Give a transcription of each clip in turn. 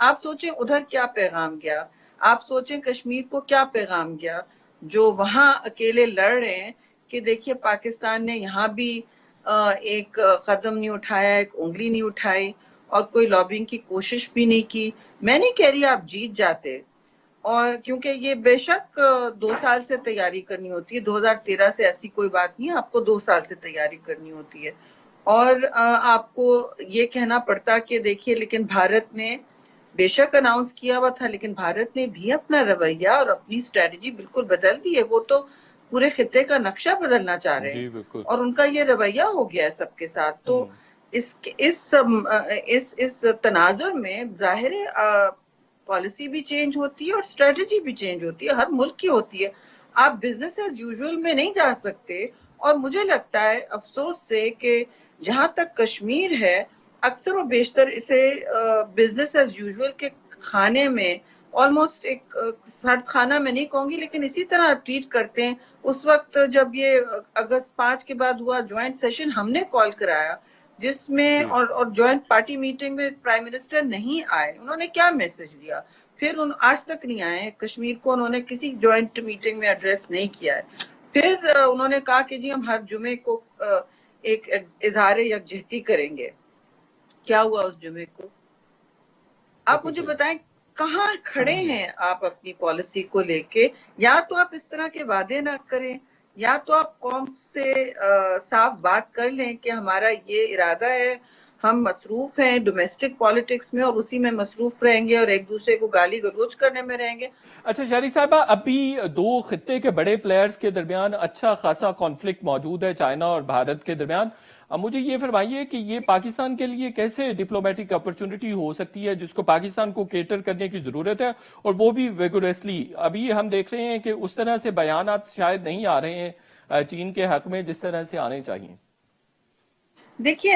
آپ سوچیں ادھر کیا پیغام گیا, آپ سوچیں کشمیر کو کیا پیغام گیا, جو وہاں اکیلے لڑ رہے ہیں کہ دیکھیے پاکستان نے یہاں بھی ایک قدم نہیں اٹھایا, ایک انگلی نہیں اٹھائی, اور کوئی لابنگ کی کوشش بھی نہیں کی. میں نہیں کہہ رہی آپ جیت جاتے, اور کیونکہ یہ بے شک 2 سال سے تیاری کرنی ہوتی ہے, 2013 سے ایسی کوئی بات نہیں ہے, آپ کو 2 سال سے تیاری کرنی ہوتی ہے. اور آپ کو یہ کہنا پڑتا کہ دیکھیے لیکن بھارت نے بے شک اناؤنس کیا ہوا تھا, لیکن بھارت نے بھی اپنا رویہ اور اپنی اسٹریٹجی بالکل بدل دی ہے. وہ تو پورے خطے کا نقشہ بدلنا چاہ رہے ہیں, جی بالکل. اور ان کا یہ رویہ ہو گیا ہے سب کے ساتھ. تو اس تناظر میں ظاہر پالیسی بھی چینج ہوتی ہے اور اسٹریٹجی بھی چینج ہوتی ہے, ہر ملک کی ہوتی ہے. آپ بزنس ایز یوزول میں نہیں جا سکتے. اور مجھے لگتا ہے افسوس سے کہ جہاں تک کشمیر ہے, اکثر و بیشتر اسے بزنس ایز یوزول کے کھانے میں آلموسٹ ایک سرد خانہ میں نہیں کہوں گی, لیکن اسی طرح ٹریٹ کرتے ہیں. اس وقت جب یہ اگست 5 کے بعد ہوا جوائنٹ سیشن ہم نے کال کرایا, جس میں اور جوائنٹ پارٹی میٹنگ میں پرائم منسٹر نہیں آئے. انہوں نے کیا میسج دیا؟ پھر آج تک نہیں آئے کشمیر کو, انہوں نے کسی جوائنٹ میٹنگ میں ایڈریس نہیں کیا ہے. پھر انہوں نے کہا کہ جی ہم ہر جمعے کو ایک اظہار یکجہتی کریں گے. کیا ہوا اس جمعے کو؟ آپ مجھے بتائیں کہاں کھڑے ہیں آپ اپنی پالیسی کو لے کے؟ یا تو آپ اس طرح کے وعدے نہ کریں, یا تو آپ قوم سے صاف بات کر لیں کہ ہمارا یہ ارادہ ہے, ہم مصروف ہیں ڈومیسٹک پالیٹکس میں اور اسی میں مصروف رہیں گے اور ایک دوسرے کو گالی گلوچ کرنے میں رہیں گے. اچھا شہری صاحبہ, ابھی 2 خطے کے بڑے پلیئرز کے درمیان اچھا خاصا کانفلکٹ موجود ہے, چائنا اور بھارت کے درمیان. اب مجھے یہ فرمائیے کہ یہ پاکستان کے لیے کیسے ڈپلومیٹک اپرچونٹی ہو سکتی ہے جس کو پاکستان کو کیٹر کرنے کی ضرورت ہے, اور وہ بھی ویگوریسلی. ابھی ہم دیکھ رہے ہیں کہ اس طرح سے بیانات شاید نہیں آ رہے ہیں چین کے حق میں جس طرح سے آنے چاہیے. دیکھیے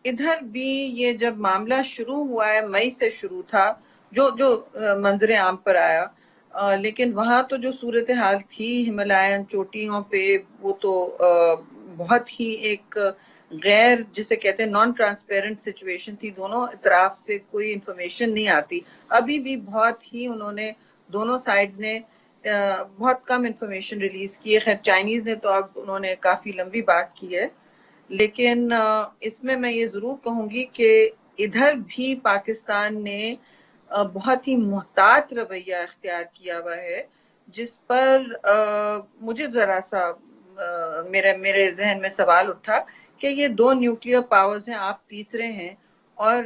ادھر بھی یہ جب معاملہ شروع ہوا ہے, مئی سے شروع تھا, جو منظر عام پر آیا, لیکن وہاں تو جو صورتحال تھی ہمالین چوٹیوں پہ, وہ تو بہت ہی ایک غیر جسے کہتے ہیں نان ٹرانسپیرنٹ سچویشن تھی. دونوں اطراف سے کوئی انفارمیشن نہیں آتی. ابھی بھی بہت ہی انہوں نے دونوں سائڈز نے بہت کم انفارمیشن ریلیز کی ہے. خیر چائنیز نے تو اب انہوں نے کافی لمبی بات کی ہے, لیکن اس میں یہ ضرور کہوں گی کہ ادھر بھی پاکستان نے بہت ہی محتاط رویہ اختیار کیا ہوا ہے, جس پر مجھے ذرا سا میرے ذہن میں سوال اٹھا کہ یہ 2 نیوکلیئر پاورز ہیں, آپ تیسرے ہیں, اور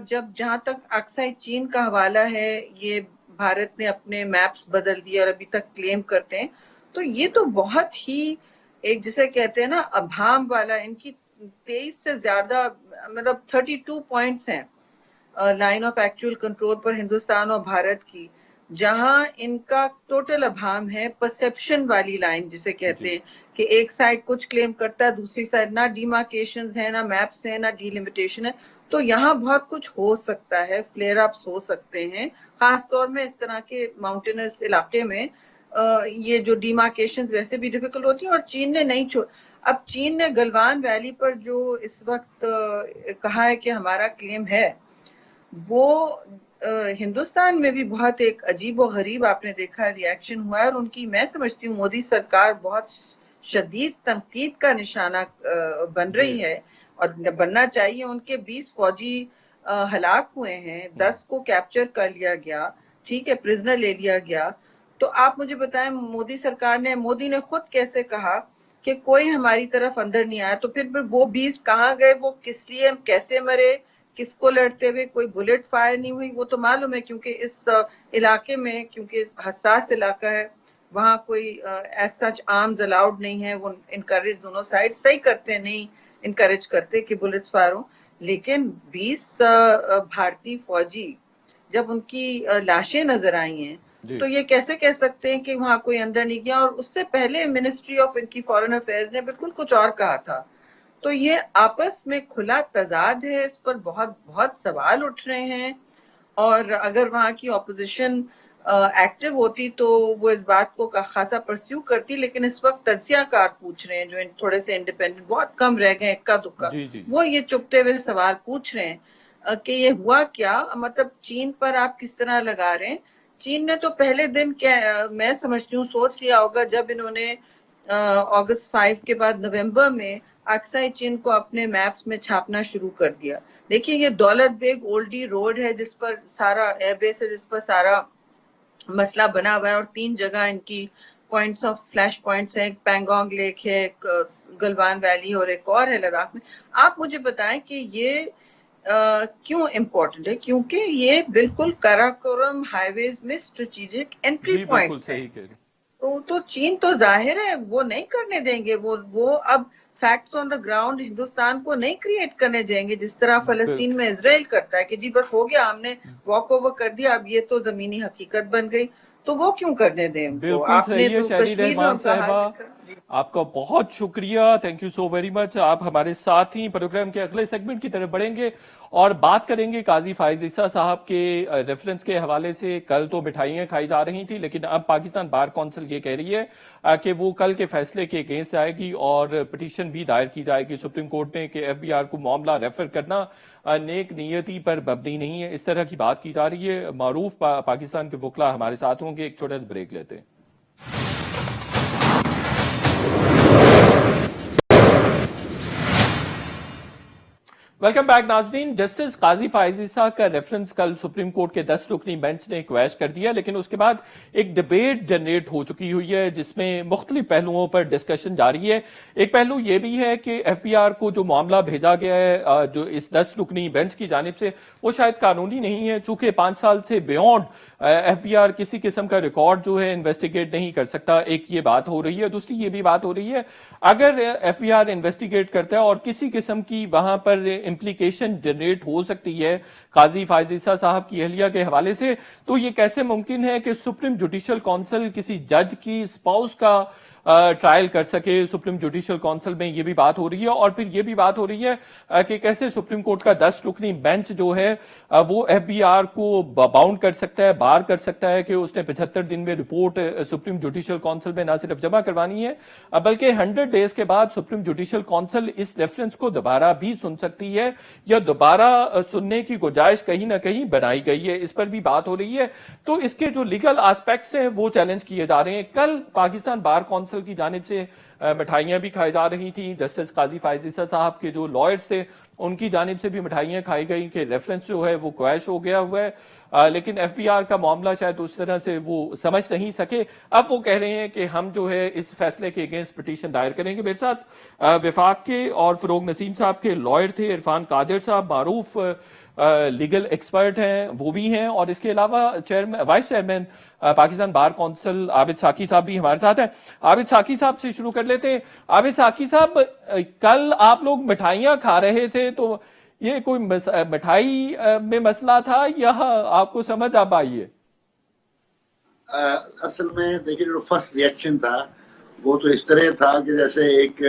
جہاں تک اکثر چین کا حوالہ ہے, یہ بھارت نے اپنے میپس بدل دیے اور ابھی تک کلیم کرتے ہیں. تو یہ تو بہت ہی ایک جسے کہتے ہیں نا ابہام والا, ان کی 23 سے زیادہ مطلب 32 پوائنٹس ہیں لائن آف ایکچوئل کنٹرول پر ہندوستان اور بھارت کی, جہاں ان کا ٹوٹل ابہام ہے پرسپشن والی لائن جسے کہتے ہیں کہ ایک سائڈ کچھ کلیم کرتا ہے, دوسری سائڈ نہ ڈیمارکیشنز ہیں, نہ میپس ہیں, نہ ڈیلیمیٹیشن ہے. تو یہاں بہت کچھ ہو سکتا ہے, فلیئر اپس ہو سکتے ہیں, خاص طور میں اس طرح کے ماؤنٹینس علاقے میں. یہ جو ڈیمارکیشنز ویسے بھی ڈیفیکلٹ ہوتی ہیں, اور چین نے نہیں اب چین نے گلوان ویلی پر جو اس وقت کہا ہے کہ ہمارا کلیم ہے, وہ ہندوستان میں بھی بہت ایک عجیب و غریب آپ نے دیکھا ری ایکشن ہوا ہے, اور ان کی میں سمجھتی ہوں مودی سرکار بہت شدید تنقید کا نشانہ بن رہی ہے, اور بننا چاہیے. ان کے 20 فوجی ہلاک ہوئے ہیں, 10 کو کیپچر کر لیا گیا, ٹھیک ہے, پرزنر لے لیا گیا. تو آپ مجھے بتائیں مودی نے خود کیسے کہا کہ کوئی ہماری طرف اندر نہیں آیا, تو پھر وہ 20 کہاں گئے, وہ کس لیے کیسے مرے, کس کو لڑتے ہوئے, کوئی بلٹ فائر نہیں ہوئی, وہ تو معلوم ہے کیونکہ اس علاقے میں کیونکہ حساس علاقہ ہے, وہاں کوئی ایز سچ آرمز الاؤڈ نہیں ہے. وہ انکریج دونوں سائڈ صحیح کرتے ہیں, نہیں انکریج کرتے کہ بلٹس فائر ہوں, لیکن 20 بھارتی فوجی جب ان کی لاشیں نظر آئی ہیں تو یہ کیسے کہہ سکتے ہیں کہ وہاں کوئی اندر نہیں گیا. اور اس سے پہلے منسٹری آف ان کی فارن افیئرز نے بالکل کچھ اور کہا تھا. تو یہ آپس میں کھلا تضاد ہے, اس پر بہت بہت سوال اٹھ رہے ہیں, اور اگر وہاں کی اپوزیشن ایکٹیو ہوتی تو وہ اس بات کو خاصا پرسیو کرتی, لیکن اس وقت تجزیہ کار پوچھ رہے ہیں جو تھوڑے سے انڈیپینڈنٹ بہت کم رہ گئے, اکا دکا, وہ یہ چپتے ہوئے سوال پوچھ رہے ہیں. کہ یہ ہوا کیا، مطلب چین پر آپ کس طرح لگا رہے ہیں. چین نے تو پہلے دن میں سمجھتی ہوں سوچ لیا ہوگا جب انہوں نے اگست 5 کے بعد نومبر میں اکسائی چین کو اپنے میپس میں چھاپنا شروع کر دیا. دیکھیے یہ دولت بیگ اولڈی روڈ ہے جس پر سارا ایئر بیس ہے، جس پر سارا مسئلہ بنا ہوا ہے، اور 3 جگہ ان کی پوائنٹس آف فلیش پوائنٹس ہیں، ایک پینگونگ لیک ہے، ایک گلوان ویلی اور ایک اور ہے لداخ میں. آپ مجھے بتائیں کہ یہ کیوں امپورٹنٹ ہے؟ کیونکہ یہ بالکل کراکورم ہائی ویز میں اسٹریٹجک انٹری جی بالکل پوائنٹس ہیں. صحیح کہہ رہی. تو چین تو ظاہر ہے وہ نہیں کرنے دیں گے، وہ اب facts on the ground Hindustan کو نہیں کریٹ کرنے دیں گے جس طرح فلسطین میں اسرائیل کرتا ہے کہ جی بس ہو گیا، ہم نے واک اوور کر دیا، اب یہ تو زمینی حقیقت بن گئی. تو وہ کیوں کرنے دیں ان کو؟ بالکل آپ نے صحیح ہے تو شیلی کشمیر میں رحمان ان کا حال صاحبہ، دیکھا. جی. آپ کا بہت شکریہ، thank you so very much. آپ ہمارے ساتھ ہی پروگرام کے اگلے سیگمنٹ کی طرف بڑھیں گے اور بات کریں گے قاضی فائز عیسیٰ صاحب کے ریفرنس کے حوالے سے. کل تو مٹھائیاں کھائی جا رہی تھی، لیکن اب پاکستان بار کونسل یہ کہہ رہی ہے کہ وہ کل کے فیصلے کے اگینسٹ جائے گی اور پٹیشن بھی دائر کی جائے گی سپریم کورٹ میں کہ ایف بی آر کو معاملہ ریفر کرنا نیک نیتی پر مبنی نہیں ہے. اس طرح کی بات کی جا رہی ہے. معروف پاکستان کے وکلا ہمارے ساتھ ہوں گے، ایک چھوٹا سا بریک لیتے ہیں. ویلکم بیک ناظرین. جسٹس قاضی فائز عیسیٰ کا ریفرنس کل سپریم کورٹ کے 10 رکنی بینچ نے کویش کر دیا، لیکن اس کے بعد ایک ڈبیٹ جنریٹ ہو چکی ہوئی ہے جس میں مختلف پہلوؤں پر ڈسکشن جاری ہے. ایک پہلو یہ بھی ہے کہ ایف بی آر کو جو معاملہ بھیجا گیا ہے جو اس 10 رکنی بینچ کی جانب سے، وہ شاید قانونی نہیں ہے، چونکہ 5 سال سے بیونڈ ایف بی آر کسی قسم کا ریکارڈ جو ہے انویسٹیگیٹ نہیں کر سکتا. ایک یہ بات ہو رہی ہے. دوسری یہ بھی بات ہو رہی ہے اگر ایف بی آر انویسٹیگیٹ کرتا ہے اور کسی قسم کی وہاں پر امپلیکیشن جنریٹ ہو سکتی ہے قاضی فائز عیسیٰ صاحب کی اہلیہ کے حوالے سے، تو یہ کیسے ممکن ہے کہ سپریم جوڈیشل کونسل کسی جج کی اسپاؤس کا ٹرائل کر سکے. سپریم جوڈیشل کونسل میں یہ بھی بات ہو رہی ہے. اور پھر یہ بھی بات ہو رہی ہے کہ کیسے سپریم کورٹ کا 10 رکنی بینچ جو ہے وہ ایف بی آر کو باؤنڈ کر سکتا ہے، بار کر سکتا ہے کہ اس نے 75 دن میں رپورٹ سپریم جوڈیشل کونسل میں نہ صرف جمع کروانی ہے بلکہ 100 ڈیز کے بعد سپریم جوڈیشل کونسل اس ریفرنس کو دوبارہ بھی سن سکتی ہے یا دوبارہ سننے کی گنجائش کہیں نہ کہیں بنائی گئی ہے. اس پر بھی بات ہو رہی ہے. تو اس کے جو لیگل آسپیکٹس ہیں وہ چیلنج کیے جا رہے ہیں. کل پاکستان بار کونسل کی جانب سے مٹھائیاں بھی کھائی جا رہی تھیں. جسٹس قاضی فائز عیسیٰ صاحب کے جو لائرز تھے ان کی جانب سے بھی مٹھائیاں کھائی گئی کہ ریفرنس جو ہے وہ کویش ہو گیا ہوا ہے، لیکن ایف بی آر کا معاملہ شاید اس طرح سے وہ سمجھ نہیں سکے. اب وہ کہہ رہے ہیں کہ ہم جو ہے اس فیصلے کے اگینسٹ پٹیشن دائر کریں گے. میرے ساتھ وفاق کے اور فروغ نسیم صاحب کے لائر تھے، عرفان قادر صاحب معروف لیگل ایکسپرٹ ہیں وہ بھی ہیں، اور اس کے علاوہ vice chairman Pakistan bar council Abid Saqi sahib بھی ہمارے ساتھ ہیں. عابد ساقی صاحب سے شروع کر لیتے ہیں. عابد ساقی صاحب، کل آپ لوگ مٹھائیاں کھا رہے تھے، تو یہ کوئی مٹھائی میں مسئلہ تھا یا آپ کو سمجھ اب آئی ہے؟ اصل میں دیکھیے جو فرسٹ ریئیکشن تھا وہ تو اس طرح تھا کہ جیسے ایک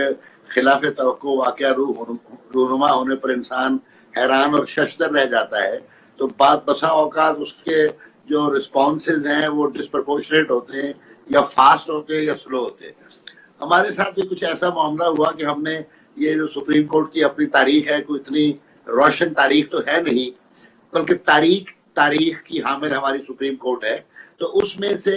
خلاف توقع واقعہ رونما ہونے پر انسان حیران اور ششدر رہ جاتا ہے. تو بسا اوقات اس کے جو رسپانسز ہیں وہ ڈسپرپورشنیٹ ہوتے ہیں، یا فاسٹ ہوتے ہیں یا سلو ہوتے ہیں. ہمارے ساتھ بھی کچھ ایسا معاملہ ہوا کہ ہم نے یہ جو سپریم کورٹ کی اپنی تاریخ ہے، کوئی اتنی روشن تاریخ تو ہے نہیں، بلکہ تاریخ کی حامل ہماری سپریم کورٹ ہے. تو اس میں سے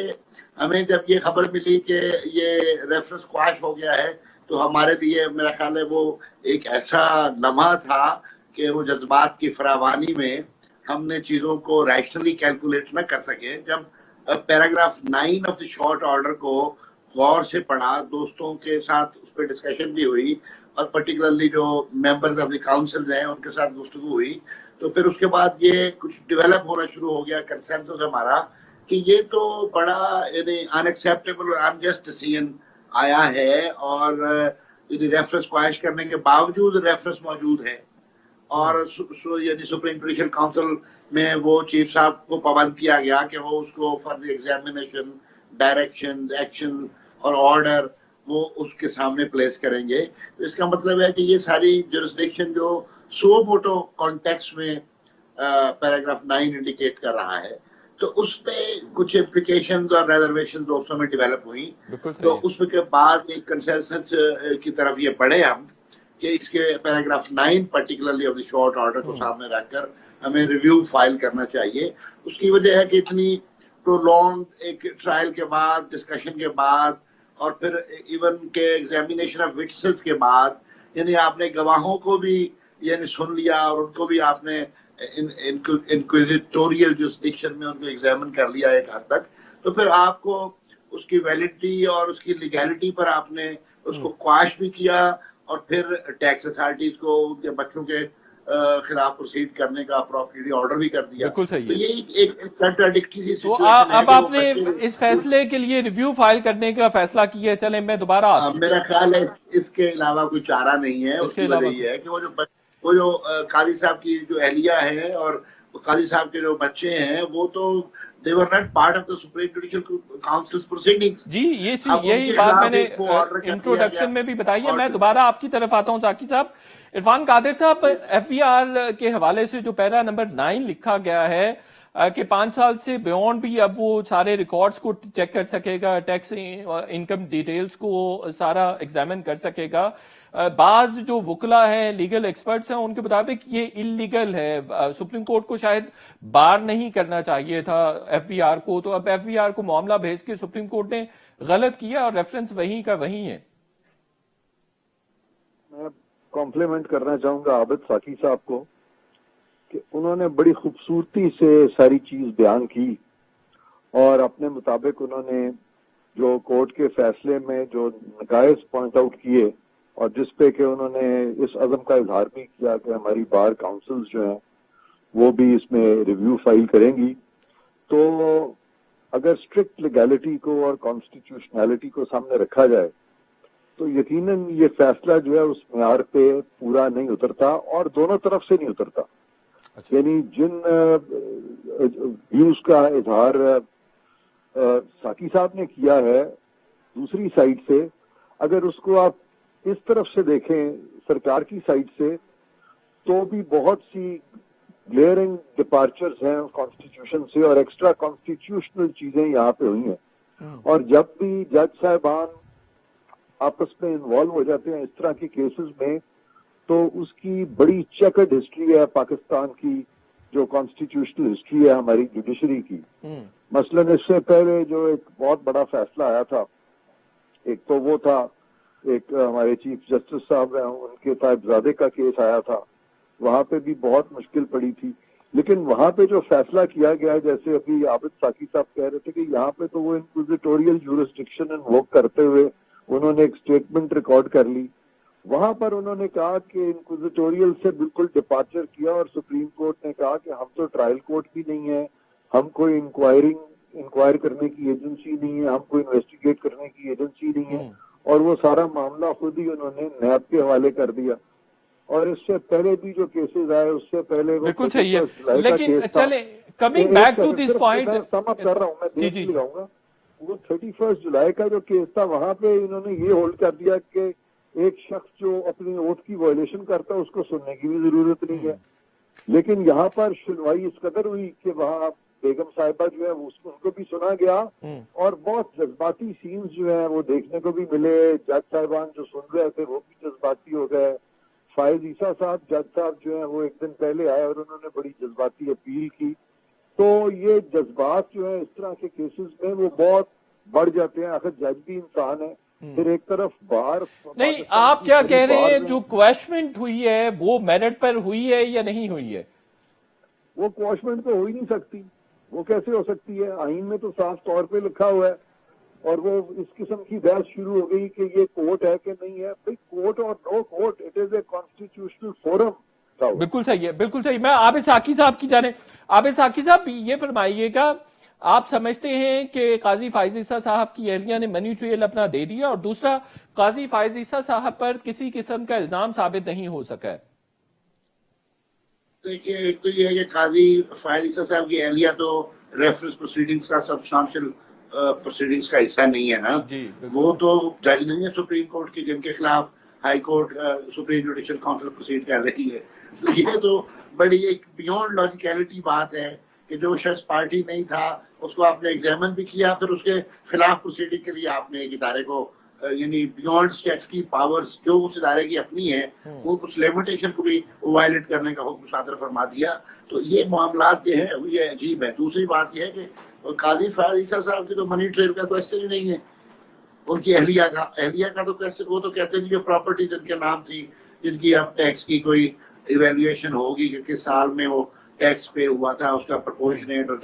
ہمیں جب یہ خبر ملی کہ یہ ریفرنس خواہش ہو گیا ہے تو ہمارے لیے میرا خیال ہے وہ ایک ایسا لمحہ تھا کہ وہ جذبات کی فراوانی میں ہم نے چیزوں کو ریشنلی کیلکولیٹ نہ کر سکے. جب paragraph 9 of the short order کو غور سے پڑھا، دوستوں کے ساتھ اس پہ ڈسکشن بھی ہوئی اور پرٹیکولرلی جو ممبرز آف دی کاؤنسل ہیں ان کے ساتھ گفتگو ہوئی، تو پھر اس کے بعد یہ کچھ ڈیولپ ہونا شروع ہو گیا کنسنسس ہمارا کہ یہ تو بڑا ان ایکسیپٹیبل اور انجسٹ ڈیسیژن آیا ہے. اور ریفرنس خواہش کرنے کے باوجود ریفرنس موجود ہے، اور یعنی سپریم جوڈیشل کاؤنسل میں وہ چیف صاحب کو پابند کیا گیا کہ وہ اس کو فار ایگزامینیشن، ڈائریکشن، ایکشن اور آرڈر وہ اس کے سامنے پلیس کریں گے. تو اس کا مطلب ہے کہ یہ ساری جورسڈکشن جو سو موٹو کانٹیکس میں پیراگراف 9 انڈیکیٹ کر رہا ہے، تو اس پہ کچھ امپلیکیشنز اور ریزرویشن دوستوں میں ڈیولپ ہوئی. تو اس کے بعد ایک کنسنسس کی طرف یہ بڑھے ہم کہ اس کے paragraph 9 particularly of the short order کو سامنے رکھ کر ہمیں ریویو فائل کرنا چاہیے. اس کی وجہ ہے کہ اتنی پرولونگ ایک ٹرائل کے بعد، ڈسکشن کے بعد، اور پھر ایون کے ایگزامینیشن آف وٹنسز کے بعد، یعنی آپ نے گواہوں کو بھی یعنی سن لیا اور ان کو بھی آپ نے انکویزیٹوریل جورسڈکشن میں ان کو ایگزامن کر لیا ایک حد تک، تو پھر آپ کو اس کی ویلڈٹی اور اس کی لیگیلٹی پر آپ نے اس کو قواش بھی کیا، اور پھر ٹیکس اتھارٹیز کو ان کے بچوں کے خلاف پروسیڈ کرنے کا اپروپریٹلی آرڈر بھی کر دیا. بالکل صحیح تو ہے. یہ ایک کنٹراڈکٹری سی تو سچویشن ہے اب کہ وہ آپ نے بچے، اس فیصلے کے لیے ریویو فائل کرنے کا فیصلہ کیا ہے. چلیں میں دوبارہ میرا خیال ہے اس کے علاوہ کوئی چارہ نہیں ہے. اس اس کے کی وجہ علاوہ یہ ہے کہ وہ جو قاضی صاحب کی جو اہلیہ ہے اور قاضی صاحب کے جو بچے ہیں، وہ تو they were not part of the Supreme Judicial Council's proceedings. جی اب ان یہی کے بات میں خلاف نے ایک وہ آرڈر کر دیا گیا. انٹروڈکشن میں بھی بتائی ہے. میں اور دوبارہ آپ کی طرف آتا ہوں ذاکی صاحب. عرفان قادر صاحب، ایف بی آر کے حوالے سے جو پیرا نمبر 9 لکھا گیا ہے کہ 5 سال سے بیونڈ بھی اب وہ سارے ریکارڈز کو چیک کر سکے گا، ٹیکس انکم ڈیٹیلز کو سارا ایگزامن کر سکے گا. بعض جو وکلا ہیں، لیگل ایکسپرٹس ہیں، ان کے مطابق یہ انلیگل ہے. سپریم کورٹ کو شاید بار نہیں کرنا چاہیے تھا ایف بی آر کو. تو اب ایف بی آر کو معاملہ بھیج کے سپریم کورٹ نے غلط کیا اور ریفرنس وہیں کا وہیں ہے. میں کمپلیمنٹ کرنا چاہوں گا عابد ساکی صاحب کو کہ انہوں نے بڑی خوبصورتی سے ساری چیز بیان کی، اور اپنے مطابق انہوں نے جو کورٹ کے فیصلے میں جو نقائص پوائنٹ آؤٹ کیے، اور جس پہ کہ انہوں نے اس عزم کا اظہار بھی کیا کہ ہماری بار کاؤنسلز جو ہیں وہ بھی اس میں ریویو فائل کریں گی. تو اگر اسٹرکٹ لیگیلٹی کو اور کانسٹیٹیوشنلٹی کو سامنے رکھا جائے تو یقیناً یہ فیصلہ جو ہے اس معیار پہ پورا نہیں اترتا، اور دونوں طرف سے نہیں اترتا. یعنی جن ویوز کا اظہار ساکی صاحب نے کیا ہے دوسری سائڈ سے، اگر اس کو آپ اس طرف سے دیکھیں سرکار کی سائڈ سے، تو بھی بہت سی گلیئرنگ ڈپارچرز ہیں کانسٹیٹیوشن سے، اور ایکسٹرا کانسٹیٹیوشنل چیزیں یہاں پہ ہوئی ہیں. اور جب بھی جج صاحبان آپس میں انوالو ہو جاتے ہیں اس طرح کے کیسز میں، تو اس کی بڑی چیکرڈ ہسٹری ہے پاکستان کی، جو کانسٹیٹیوشنل ہسٹری ہے ہماری جوڈیشری کی. مثلاً اس سے پہلے جو ایک بہت بڑا فیصلہ آیا تھا، ایک تو وہ تھا ایک ہمارے چیف جسٹس صاحب ہیں ان کے صاحبزادے کا کیس آیا تھا، وہاں پہ بھی بہت مشکل پڑی تھی. لیکن وہاں پہ جو فیصلہ کیا گیا، جیسے ابھی عابد ساکی صاحب کہہ رہے تھے کہ یہاں پہ تو وہ انکویزیٹوریل جورسڈکشن انووک کرتے ہوئے انہوں نے ایک اسٹیٹمنٹ ریکارڈ کر لی. وہاں پر انہوں نے کہا کہ انکویزیٹوریل سے بالکل ڈپارچر کیا، اور سپریم کورٹ نے کہا کہ ہم تو ٹرائل کورٹ بھی نہیں ہے، ہم کوئی انکوائر کرنے کی ایجنسی نہیں ہے، ہم کوئی انویسٹیگیٹ کرنے کی ایجنسی نہیں ہے. اور وہ سارا معاملہ خود ہی انہوں نے نیب کے حوالے کر دیا. اور اس سے پہلے بھی جو کیسز آئے، اس سے پہلے وہ بالکل صحیح ہے. لیکن چلیں coming back to this point, sum up کر رہا ہوں، میں دیکھ لگاؤں گا. وہ 31 جولائی کا جو کیس تھا، وہاں پہ انہوں نے یہ ہولڈ کر دیا کہ ایک شخص جو اپنی اوتھ کی وائلیشن کرتا ہے اس کو سننے کی بھی ضرورت نہیں ہے. لیکن یہاں پر سنوائی اس قدر ہوئی کہ وہاں بیگم صاحبہ جو ہے ان کو بھی سنا گیا، اور بہت جذباتی سینز جو ہیں وہ دیکھنے کو بھی ملے. جج صاحبان جو سن رہے تھے وہ بھی جذباتی ہو گئے. فائز عیسیٰ صاحب جج صاحب جو ہیں وہ ایک دن پہلے آئے اور انہوں نے بڑی جذباتی اپیل کی. تو یہ جذبات جو ہیں اس طرح کے کیسز میں وہ بہت بڑھ جاتے ہیں. آخر جج بھی انسان ہے. پھر ایک طرف باہر نہیں، آپ کیا کہہ رہے ہیں جو کویشمنٹ ہوئی ہے وہ میرٹ پر ہوئی ہے یا نہیں ہوئی ہے؟ وہ کویشمنٹ تو ہو ہی نہیں سکتی. وہ کیسے ہو سکتی ہے؟ آئین میں تو صاف طور پہ لکھا ہوا ہے. اور وہ اس قسم کی بحث شروع ہو گئی کہ یہ کورٹ ہے کہ نہیں ہے. بھائی کورٹ اور no court, it is a constitutional forum. بالکل صحیح ہے، بالکل صحیح. میں عابد ساکی صاحب کی جانب، عابد ساکی صاحب یہ فرمائیے گا، آپ سمجھتے ہیں کہ قاضی فائز عیسیٰ صاحب کی اہلیہ نے منی ٹریل اپنا دے دیا، اور دوسرا قاضی فائز عیسیٰ صاحب پر کسی قسم کا الزام ثابت نہیں ہو سکا ہے؟ دیکھیے، ایک تو یہ ہے کہ قاضی فائز عیسیٰ صاحب کی اہلیہ تو ریفرنس پروسیڈنگز کا سبسٹانشل پروسیڈنگز کا حصہ نہیں ہے نا. وہ تو جج نہیں ہے سپریم کورٹ کی جن کے خلاف high court supreme judicial council proceed کر رہی ہے. تو یہ تو بڑی ایک بیونڈ لاجیکلٹی بات ہے کہ جو شخص پارٹی نہیں تھا اس کو آپ نے ایگزامن بھی کیا، پھر اس کے خلاف پروسیڈنگ کے لیے آپ نے ایک ادارے کو یعنی بیونڈ اسٹیچوٹری پاورز جو اس ادارے کی اپنی ہے وہ اس لمیٹیشن کو بھی وائلیٹ کرنے کا حکم صادر فرما دیا. تو یہ معاملات یہ ہیں یہ عجیب ہے. دوسری بات یہ ہے کہ قاضی فیاض عیسیٰ صاحب کی تو منی ٹریل کا کوشچن ہی نہیں ہے. ان کی اہلیہ کا تو کوشچن, وہ تو کہتے ہیں کہ پراپرٹی جن کے نام تھی, جن کی اب ٹیکس کی کوئی ایویلویشن ہوگی کہ کس سال میں وہ ٹیکس پے ہوا تھا, اس کا پرپورشنیٹ, اور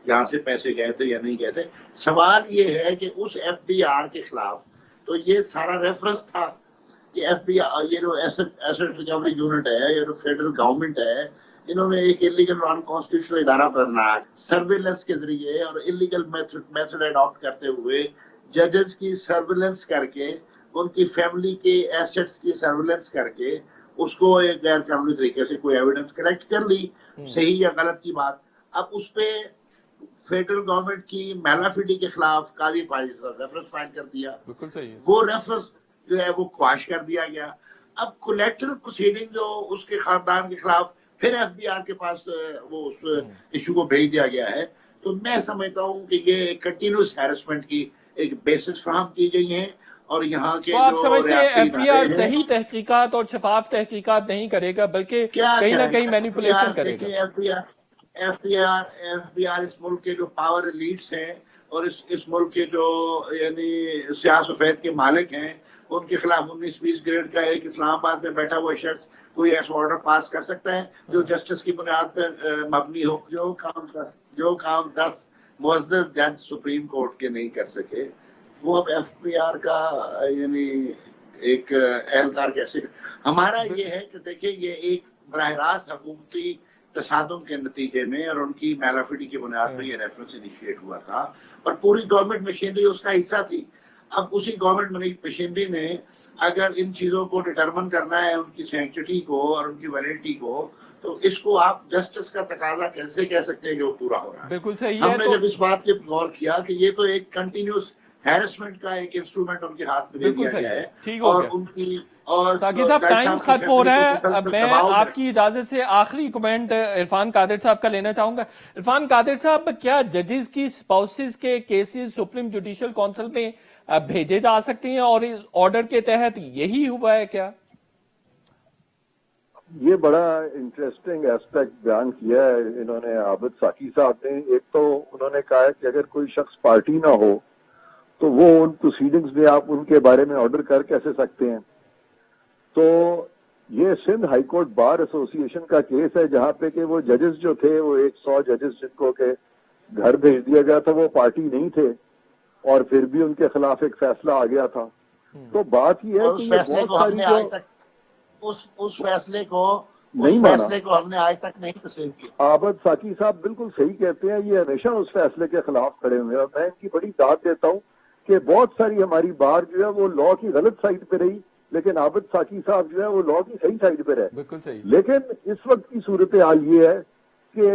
جہاں سے پیسے گئے تھے یا نہیں گئے تھے. سوال یہ ہے کہ اس ایف بی آر کے خلاف تو یہ سارا ریفرنس تھا کہ ایف بی آر, یہ جو ایسٹ ریکوری یونٹ ہے, یہ جو فیڈرل گورنمنٹ ہے, انہوں نے ایک انلیگل اور انکانسٹیٹیوشنل ادارہ بنایا سرویلنس کے ذریعے اور انلیگل میتھڈ اڈاپٹ کرتے ہوئے ججز کی سرویلنس کر کے, ان کی فیملی کے ایسٹس کی سرویلنس کر کے اس کو ایک غیر قانونی طریقے سے کوئی ایویڈنس کلیکٹ کر لی, صحیح یا غلط کی بات. اب اس پہ فیڈرل گورنمنٹ کی میلافیڈی کے خلاف قاضی ریفرنس فائل کر دیا, وہ ریفرنس جو ہے وہ خواہش کر دیا گیا. اب کولیکٹرل پروسیڈنگ جو اس کے خاندان کے خلاف پھر ایف بی آر کے پاس وہ اس ایشو کو بھیج دیا گیا ہے. تو میں سمجھتا ہوں کہ یہ کنٹینیوس ہیرسمنٹ کی ایک بیسس فراہم کی گئی ہیں, اور یہاں کے تو آپ سمجھتے ہیں ایف بی آر صحیح تحقیقات اور شفاف تحقیقات نہیں کرے گا بلکہ کہیں نہ کہیں مینیپولیشن کرے گا؟ ایف بی آر اس ملک کے جو پاور ایلیٹس ہیں اور اس ملک کے جو یعنی سیاہ سفید کے مالک ہیں, ان کے خلاف 19-20 گریڈ کا ایک اسلام آباد میں بیٹھا ہوا شخص کوئی ایسا آرڈر پاس کر سکتا ہے جو جسٹس کی بنیاد پر مبنی ہو. جو کام 10 معزز جج سپریم کورٹ کے نہیں کر سکے, وہ اب ایف بی آر کا یعنی ایک اہلکار کیسے. ہمارا یہ ہے کہ دیکھیں یہ ایک براہ راست حکومتی تصادم کے نتیجے میں اور ان کی میلافیڈی کی بنیاد پر یہ ریفرنس انیشیٹ ہوا تھا, اور پوری گورنمنٹ مشینری اس کا حصہ تھی. اب اسی گورنمنٹ مشینری نے اگر ان چیزوں کو ڈٹرمن کرنا ہے, ان کی سینکٹیٹی کو اور ان کی ویلڈٹی کو, تو اس کو آپ جسٹس کا تقاضا کیسے کہہ سکتے ہیں کہ وہ پورا ہو رہا ہے؟ بالکل صحیح ہے. ہم نے جب اس بات پہ غور کیا کہ یہ تو ایک کنٹینیوس ہیرسمنٹ کا ایک انسٹرومنٹ ان کے ہاتھ میں دے دیا گیا ہے, اور ان کی اور ساقی صاحب ٹائم ختم ہو رہا ہے. میں آپ کی اجازت سے آخری کمنٹ عرفان قادر صاحب کا لینا چاہوں گا. عرفان قادر صاحب, کیا ججز کی اسپاؤسز کے کیسز سپریم جوڈیشل کونسل میں بھیجے جا سکتے ہیں, اور اس آرڈر کے تحت یہی ہوا ہے کیا؟ یہ بڑا انٹرسٹنگ ایسپیکٹ بیان کیا ہے انہوں نے عابد ساقی صاحب نے. ایک تو انہوں نے کہا ہے کہ اگر کوئی شخص پارٹی نہ ہو تو وہ ان پروسیڈنگز میں آپ ان کے بارے میں آرڈر کر کیسے سکتے ہیں. تو یہ سندھ ہائی کورٹ بار ایسوسی ایشن کا کیس ہے جہاں پہ کہ وہ ججز جو تھے وہ 100 ججز جن کو کہ گھر بھیج دیا گیا تھا وہ پارٹی نہیں تھے, اور پھر بھی ان کے خلاف ایک فیصلہ آ گیا تھا. تو بات یہ ہے کہ یہ بہت ساری جو اس فیصلے کو ہم نے آج تک نہیں تسلیم کیا. عابد ساقی صاحب بالکل صحیح کہتے ہیں, یہ ہمیشہ اس فیصلے کے خلاف کھڑے ہوئے ہیں, اور میں ان کی بڑی داد دیتا ہوں کہ بہت ساری ہماری بار جو ہے وہ لا کی غلط سائڈ پہ رہی, لیکن عابد ساقی صاحب جو ہے وہ لا کی صحیح سائڈ پہ رہے. بالکل صحیح. لیکن اس وقت کی صورتحال یہ ہے کہ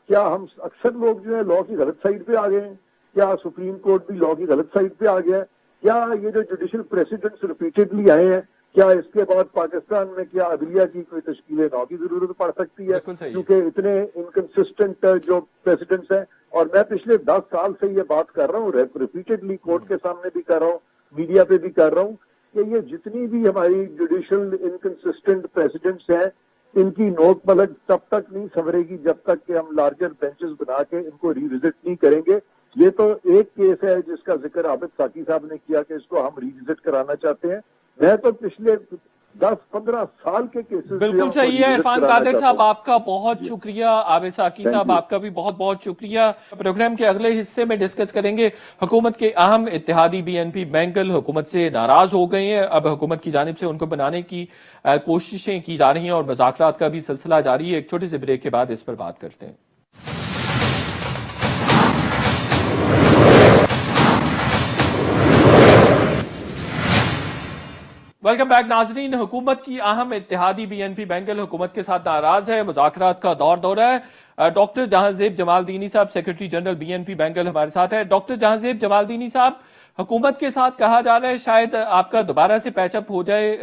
کیا ہم اکثر لوگ جو ہے لا کی غلط سائڈ پہ آ گئے ہیں, کیا سپریم کورٹ بھی لا کی غلط سائڈ پہ آ گیا ہے, کیا یہ جو جوڈیشل پریسیڈنٹس ریپیٹڈلی آئے ہیں کیا اس کے بعد پاکستان میں کیا عدلیہ کی کوئی تشکیل نو کی ضرورت پڑ سکتی ہے, کیونکہ اتنے انکنسسٹنٹ جو پریسیڈنٹس ہیں. اور میں پچھلے 10 سال سے یہ بات کر رہا ہوں, ریپیٹڈلی کورٹ کے سامنے بھی کر رہا ہوں, میڈیا پہ بھی کر رہا ہوں, کہ یہ جتنی بھی ہماری جوڈیشل انکنسسٹنٹ پریسیڈنٹس ہیں ان کی نوک پلک تب تک نہیں سنورے گی جب تک کہ ہم لارجر بینچز بنا کے ان کو ری وزٹ نہیں کریں گے. یہ تو ایک کیس ہے جس کا ذکر عابد ساقی صاحب نے کیا کہ اس کو ہم ری وزٹ کرانا چاہتے ہیں. میں تو پچھلے 10-15 سال کے کیسز بالکل صحیح ہے. عرفان قادر صاحب آپ کا بہت شکریہ, عابد ساقی صاحب آپ کا بھی بہت بہت شکریہ. پروگرام کے اگلے حصے میں ڈسکس کریں گے حکومت کے اہم اتحادی بی این پی بینگل حکومت سے ناراض ہو گئے ہیں. اب حکومت کی جانب سے ان کو بنانے کی کوششیں کی جا رہی ہیں اور مذاکرات کا بھی سلسلہ جاری ہے. ایک چھوٹے سے بریک کے بعد اس پر بات کرتے ہیں. ویلکم بیک ناظرین. حکومت کی اہم اتحادی بی این پی بینگل حکومت کے ساتھ ناراض ہے. مذاکرات کا دور ہے. ڈاکٹر جہانزیب جمالدینی صاحب secretary general B N P بینگل ہمارے ساتھ ہے. ڈاکٹر جہانزیب جمالدینی صاحب, حکومت کے ساتھ کہا جا رہا ہے شاید آپ کا دوبارہ سے پیچ اپ ہو جائے.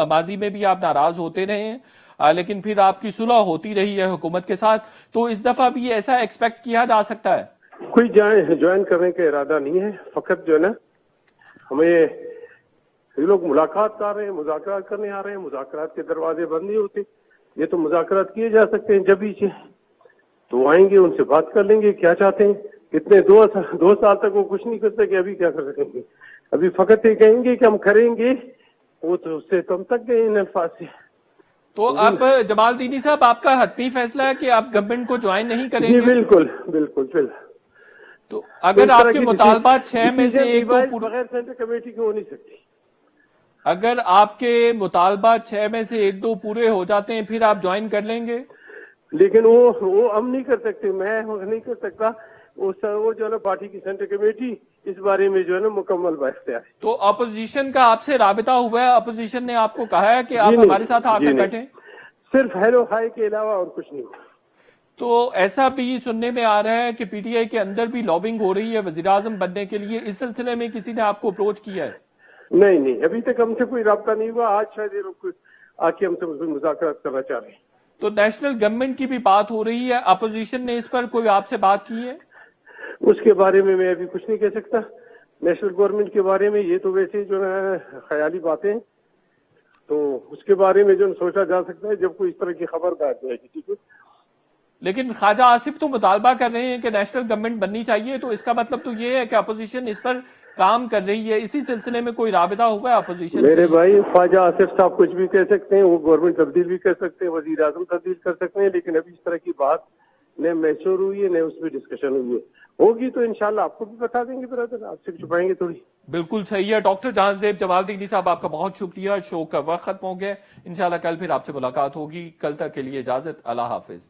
ماضی میں بھی آپ ناراض ہوتے رہے ہیں لیکن پھر آپ کی صلح ہوتی رہی ہے حکومت کے ساتھ, تو اس دفعہ بھی ایسا ایکسپیکٹ کیا جا سکتا ہے؟ کوئی جوائن کرنے کا ارادہ نہیں ہے. فقط جو ہے نا ہمیں یہ لوگ ملاقات کر رہے ہیں، مذاکرات کرنے آ رہے ہیں، مذاکرات کے دروازے بند نہیں ہوتے. یہ تو مذاکرات کیے جا سکتے ہیں جب ہی تو آئیں گے، ان سے بات کر لیں گے کیا چاہتے ہیں. کتنے 2 سال تک وہ کچھ نہیں کر سکے، ابھی کیا کر سکیں گے؟ ابھی فقط یہ کہیں گے کہ ہم کریں گے، وہ تو اس سے کم تک گئے ان الفاظ سے. تو اب جمال دینی صاحب، آپ کا حتمی فیصلہ ہے کہ آپ گورنمنٹ کو جوائن نہیں کریں جی گے؟ بالکل بالکل. تو اگر آپ کے مطالبات 6 میں سے ایک دو بغیر سینٹرل کمیٹی کے ہو نہیں سکتی. اگر آپ کے مطالبات 6 میں سے 1-2 پورے ہو جاتے ہیں پھر آپ جوائن کر لیں گے؟ لیکن وہ ہم نہیں کر سکتے، میں نہیں کر سکتا. وہ جو ہے نا پارٹی کی سینٹرل کمیٹی اس بارے میں جو ہے نا مکمل بااختیار ہے. تو اپوزیشن کا آپ سے رابطہ ہوا ہے؟ اپوزیشن نے آپ کو کہا ہے کہ آپ جی نہیں، ہمارے ساتھ آ جی کر نہیں. بیٹھیں؟ صرف ہیلو ہائی کے علاوہ اور کچھ نہیں. تو ایسا بھی سننے میں آ رہا ہے کہ پی ٹی آئی کے اندر بھی لابنگ ہو رہی ہے وزیراعظم بننے کے لیے. اس سلسلے میں کسی نے آپ کو اپروچ کیا ہے؟ نہیں، ابھی تک ہم سے کوئی رابطہ نہیں ہوا. آج شاید یہ لوگ آ کے ہم سے مذاکرات کرنا چاہ رہے ہیں. تو نیشنل گورنمنٹ کی بھی بات ہو رہی ہے، اپوزیشن نے اس پر کوئی آپ سے بات کی ہے؟ اس کے بارے میں ابھی کچھ نہیں کہہ سکتا. نیشنل گورنمنٹ کے بارے میں یہ تو ویسے جو ہے خیالی باتیں، تو اس کے بارے میں جو سوچا جا سکتا ہے جب کوئی اس طرح کی خبر بات جائے کسی کو. لیکن خواجہ آصف تو مطالبہ کر رہے ہیں کہ نیشنل گورنمنٹ بننی چاہیے، تو اس کا مطلب تو یہ ہے کہ اپوزیشن اس پر کام کر رہی ہے. اسی سلسلے میں کوئی رابطہ ہوا ہے اپوزیشن سے؟ میرے بھائی خواجہ آصف صاحب کچھ بھی کہہ سکتے ہیں، وہ گورنمنٹ تبدیل بھی کر سکتے ہیں، وزیر اعظم تبدیل کر سکتے ہیں، لیکن ابھی اس طرح کی بات نہ میچور ہوئی ہے نہ اس میں ڈسکشن ہوئی ہے. ہوگی تو انشاءاللہ آپ کو بھی بتا دیں گے برادر، آپ سے چھپائیں گے تھوڑی. بالکل صحیح ہے. ڈاکٹر جہاں زیب جمال دینی صاحب، آپ کا بہت شکریہ. شو کا وقت ختم ہو گیا. انشاءاللہ کل پھر آپ سے ملاقات ہوگی. کل تک کے لیے اجازت. اللہ حافظ.